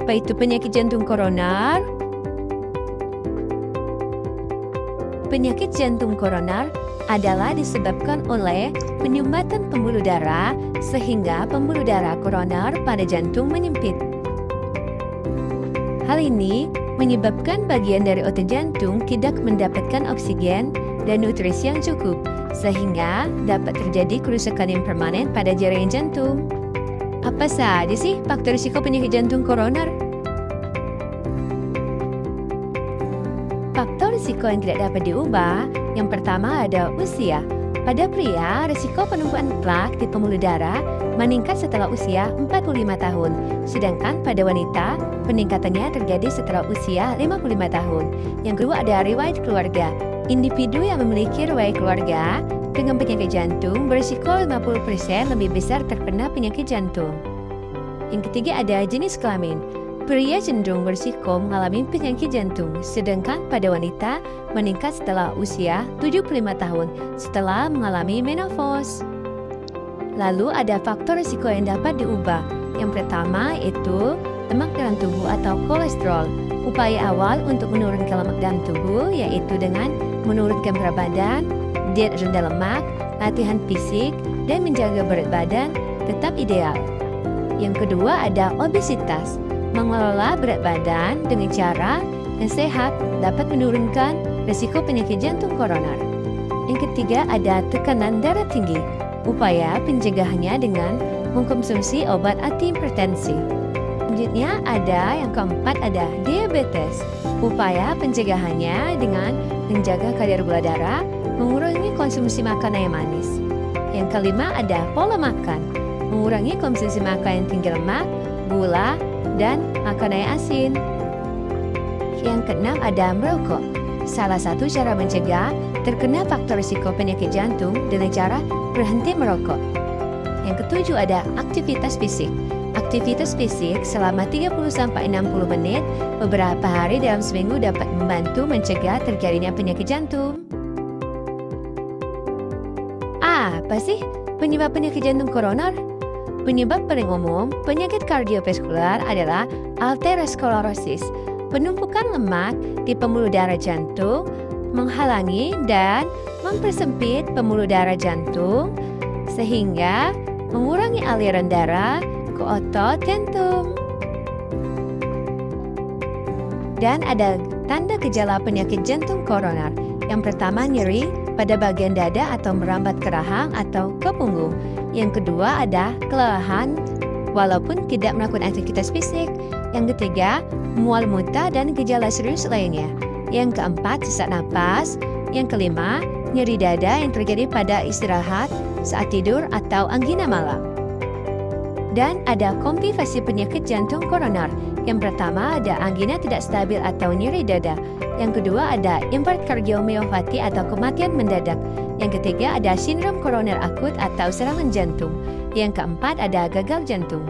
Apa itu penyakit jantung koroner? Penyakit jantung koroner adalah disebabkan oleh penyumbatan pembuluh darah sehingga pembuluh darah koroner pada jantung menyempit. Hal ini menyebabkan bagian dari otot jantung tidak mendapatkan oksigen dan nutrisi yang cukup, sehingga dapat terjadi kerusakan yang permanen pada jaringan jantung. Apa saja sih faktor risiko penyakit jantung koroner? Faktor risiko yang tidak dapat diubah, yang pertama ada usia. Pada pria, risiko penumpukan plak di pembuluh darah meningkat setelah usia 45 tahun, sedangkan pada wanita, peningkatannya terjadi setelah usia 55 tahun. Yang kedua ada riwayat keluarga. Individu yang memiliki riwayat keluarga dengan penyakit jantung berisiko 50% lebih besar terkena penyakit jantung. Yang ketiga ada jenis kelamin. Pria cenderung berisiko mengalami penyakit jantung, sedangkan pada wanita meningkat setelah usia 75 tahun setelah mengalami menopause. Lalu ada faktor risiko yang dapat diubah. Yang pertama itu lemak dalam tubuh atau kolesterol. Upaya awal untuk menurunkan lemak dalam tubuh yaitu dengan menurunkan berat badan, diet rendah lemak, latihan fisik, dan menjaga berat badan tetap ideal. Yang kedua ada obesitas. Mengelola berat badan dengan cara yang sehat dapat menurunkan risiko penyakit jantung koroner. Yang ketiga ada tekanan darah tinggi. Upaya pencegahannya dengan mengkonsumsi obat antihipertensi. Selanjutnya ada yang keempat ada diabetes. Upaya pencegahannya dengan menjaga kadar gula darah, mengurangi konsumsi makanan yang manis. Yang kelima ada pola makan. Mengurangi konsumsi makanan yang tinggi lemak, gula, dan makanan yang asin. Yang keenam ada merokok. Salah satu cara mencegah terkena faktor risiko penyakit jantung dengan cara berhenti merokok. Yang ketujuh ada aktivitas fisik. Aktivitas fisik selama 30-60 menit beberapa hari dalam seminggu dapat membantu mencegah terjadinya penyakit jantung. Apa sih penyebab penyakit jantung koroner? Penyebab paling umum penyakit kardiovaskular adalah aterosklerosis. Penumpukan lemak di pembuluh darah jantung menghalangi dan mempersempit pembuluh darah jantung sehingga mengurangi aliran darah ke otot jantung. Dan ada tanda gejala penyakit jantung koroner. Yang pertama nyeri pada bagian dada atau merambat ke rahang atau ke punggung. Yang kedua ada kelelahan walaupun tidak melakukan aktivitas fisik. Yang ketiga mual muntah dan gejala serius lainnya. Yang keempat sesak napas. Yang kelima nyeri dada yang terjadi pada istirahat, saat tidur atau angina malam. Dan ada komplikasi penyakit jantung koroner. Yang pertama ada angina tidak stabil atau nyeri dada. Yang kedua ada infarkt kardiomiopati atau kematian mendadak. Yang ketiga ada sindrom koroner akut atau serangan jantung. Yang keempat ada gagal jantung.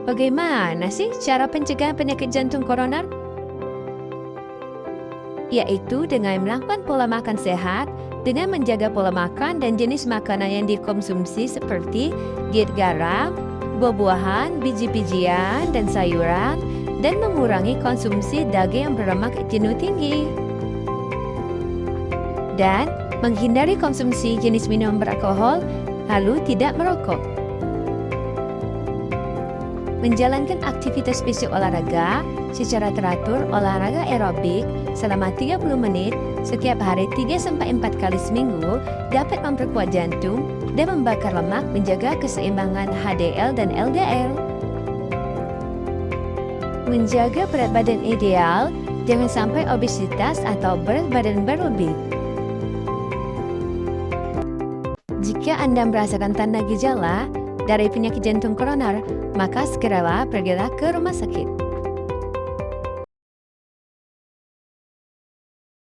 Bagaimana sih cara pencegahan penyakit jantung koroner? Yaitu dengan melakukan pola makan sehat, dengan menjaga pola makan dan jenis makanan yang dikonsumsi seperti diet garam, buah-buahan, biji-bijian, dan sayuran, dan mengurangi konsumsi daging yang berlemak jenuh tinggi. Dan menghindari konsumsi jenis minum beralkohol, lalu tidak merokok. Menjalankan aktivitas fisik olahraga secara teratur, olahraga aerobik selama 30 menit setiap hari 3-4 kali seminggu dapat memperkuat jantung dan membakar lemak, menjaga keseimbangan HDL dan LDL. Menjaga berat badan ideal, jangan sampai obesitas atau berat badan berlebih. Jika Anda merasakan tanda gejala dari penyakit jantung koroner, maka segeralah pergilah ke rumah sakit.